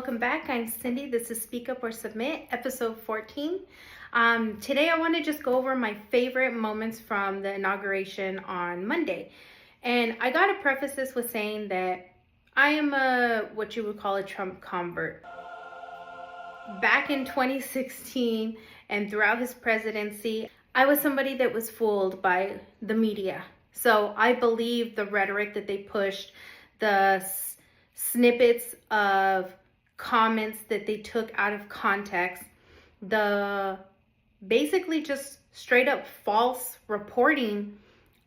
welcome back. I'm Cindy. This is Speak Up or Submit, episode 14. Today I want to just go over my favorite moments from the inauguration on Monday. And I got to preface this with saying that I am what you would call a Trump convert. Back in 2016 and throughout his presidency, I was somebody that was fooled by the media. So I believed the rhetoric that they pushed, the snippets of comments that they took out of context, the basically just straight up false reporting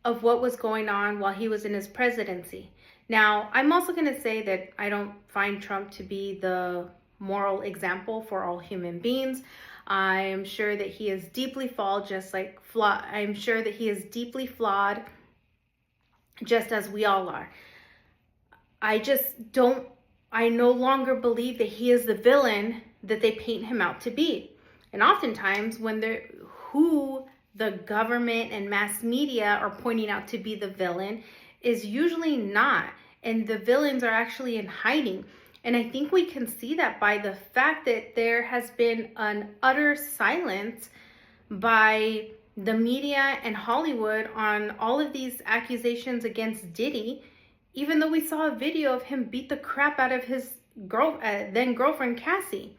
of what was going on while he was in his presidency. Now, I'm also going to say that I don't find Trump to be the moral example for all human beings. I am sure that he is deeply flawed, I'm sure that he is deeply flawed, just as we all are. I no longer believe that he is the villain that they paint him out to be. And oftentimes who the government and mass media are pointing out to be the villain is usually not. And the villains are actually in hiding. And I think we can see that by the fact that there has been an utter silence by the media and Hollywood on all of these accusations against Diddy, even though we saw a video of him beat the crap out of his then girlfriend Cassie,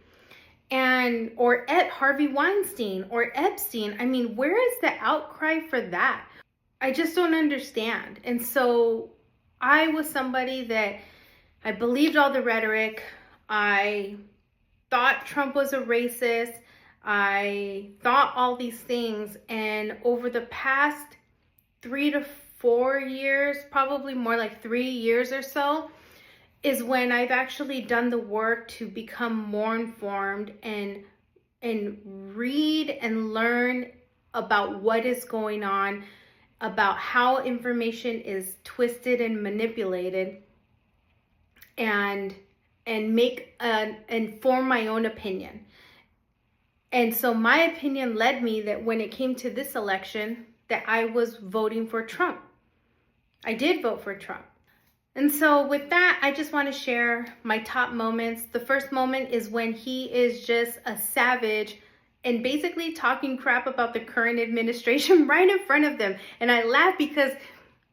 or Harvey Weinstein or Epstein. I mean, where is the outcry for that? I just don't understand. And so I was somebody that I believed all the rhetoric. I thought Trump was a racist. I thought all these things. And over the past 3 to 4 years, probably more like 3 years or so, is when I've actually done the work to become more informed and read and learn about what is going on, about how information is twisted and manipulated, and form my own opinion. And so my opinion led me that when it came to this election, that I was voting for Trump. I did vote for Trump. And so with that, I just want to share my top moments. The first moment is when he is just a savage and basically talking crap about the current administration right in front of them. And I laugh because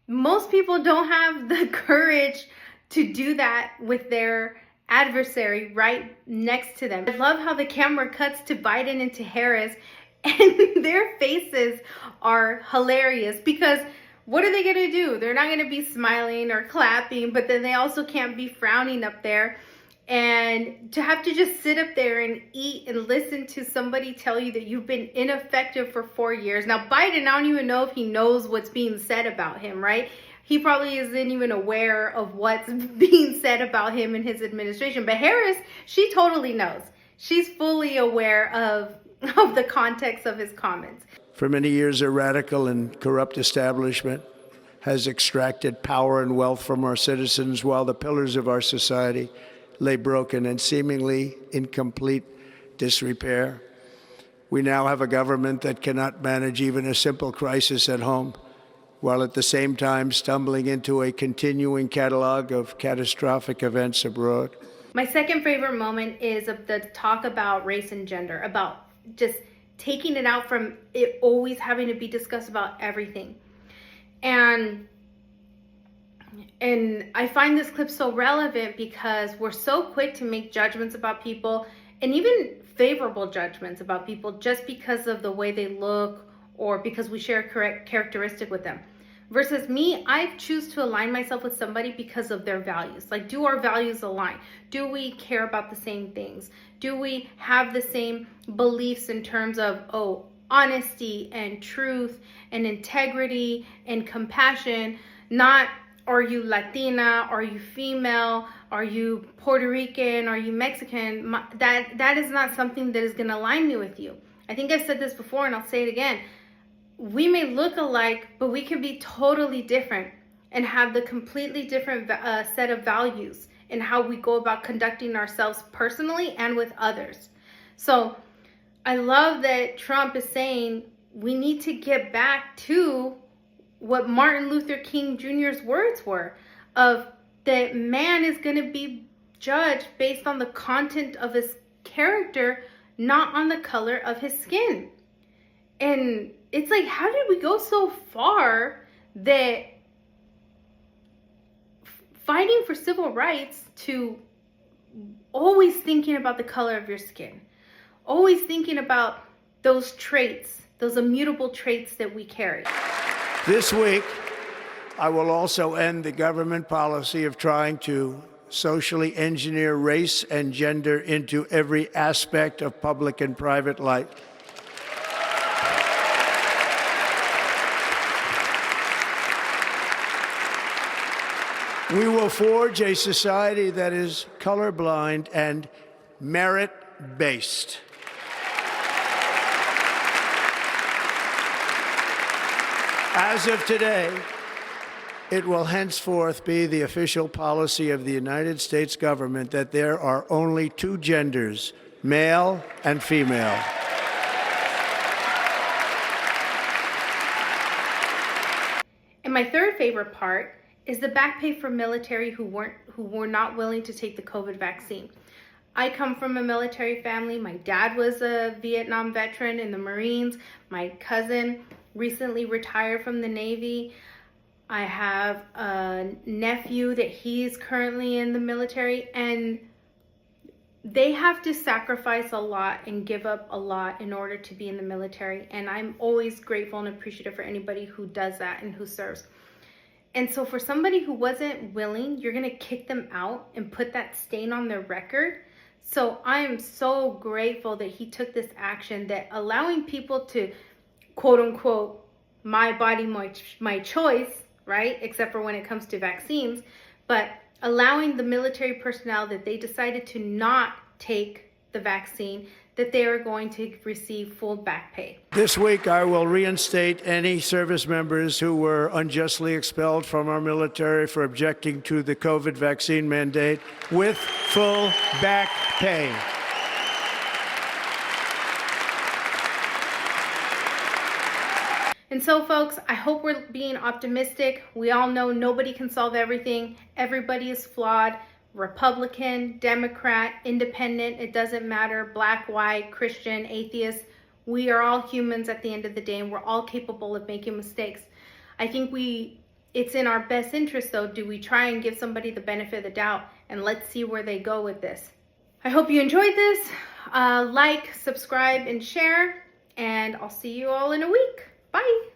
most people don't have the courage to do that with their adversary right next to them. I love how the camera cuts to Biden and to Harris, and their faces are hilarious because what are they going to do? They're not going to be smiling or clapping, but then they also can't be frowning up there. And to have to just sit up there and eat and listen to somebody tell you that you've been ineffective for 4 years. Now, Biden, I don't even know if he knows what's being said about him, right? He probably isn't even aware of what's being said about him and his administration. But Harris, she totally knows. She's fully aware of the context of his comments. For many years, a radical and corrupt establishment has extracted power and wealth from our citizens while the pillars of our society lay broken and seemingly in complete disrepair. We now have a government that cannot manage even a simple crisis at home, while at the same time stumbling into a continuing catalog of catastrophic events abroad. My second favorite moment is of the talk about race and gender, about just taking it out from it always having to be discussed about everything. And I find this clip so relevant because we're so quick to make judgments about people, and even favorable judgments about people, just because of the way they look or because we share a correct characteristic with them. Versus me, I choose to align myself with somebody because of their values. Like, do our values align? Do we care about the same things? Do we have the same beliefs in terms of, honesty and truth and integrity and compassion? Not, are you Latina? Are you female? Are you Puerto Rican? Are you Mexican? That is not something that is going to align me with you. I think I've said this before and I'll say it again. We may look alike, but we can be totally different and have the completely different set of values in how we go about conducting ourselves personally and with others. So I love that Trump is saying we need to get back to what Martin Luther King Jr.'s words were, of that man is going to be judged based on the content of his character, not on the color of his skin. And it's like, how did we go so far that fighting for civil rights to always thinking about the color of your skin, always thinking about those traits, those immutable traits that we carry? This week, I will also end the government policy of trying to socially engineer race and gender into every aspect of public and private life. We will forge a society that is colorblind and merit-based. As of today, it will henceforth be the official policy of the United States government that there are only two genders, male and female. And my third favorite part is the back pay for military who were not willing to take the COVID vaccine. I come from a military family. My dad was a Vietnam veteran in the Marines. My cousin recently retired from the Navy. I have a nephew that he's currently in the military, and they have to sacrifice a lot and give up a lot in order to be in the military. And I'm always grateful and appreciative for anybody who does that and who serves. And so for somebody who wasn't willing, you're going to kick them out and put that stain on their record. So I am so grateful that he took this action, that allowing people to, quote unquote, my body, my choice, right? Except for when it comes to vaccines, but allowing the military personnel that they decided to not take the vaccine, that they are going to receive full back pay. This week, I will reinstate any service members who were unjustly expelled from our military for objecting to the COVID vaccine mandate with full back pay. And so, folks, I hope we're being optimistic. We all know nobody can solve everything. Everybody is flawed. Republican, Democrat, Independent, it doesn't matter. Black, white, Christian, atheist. We are all humans at the end of the day, and we're all capable of making mistakes. I think it's in our best interest, though, do we try and give somebody the benefit of the doubt, and let's see where they go with this. I hope you enjoyed this. Like, subscribe, and share, and I'll see you all in a week. Bye.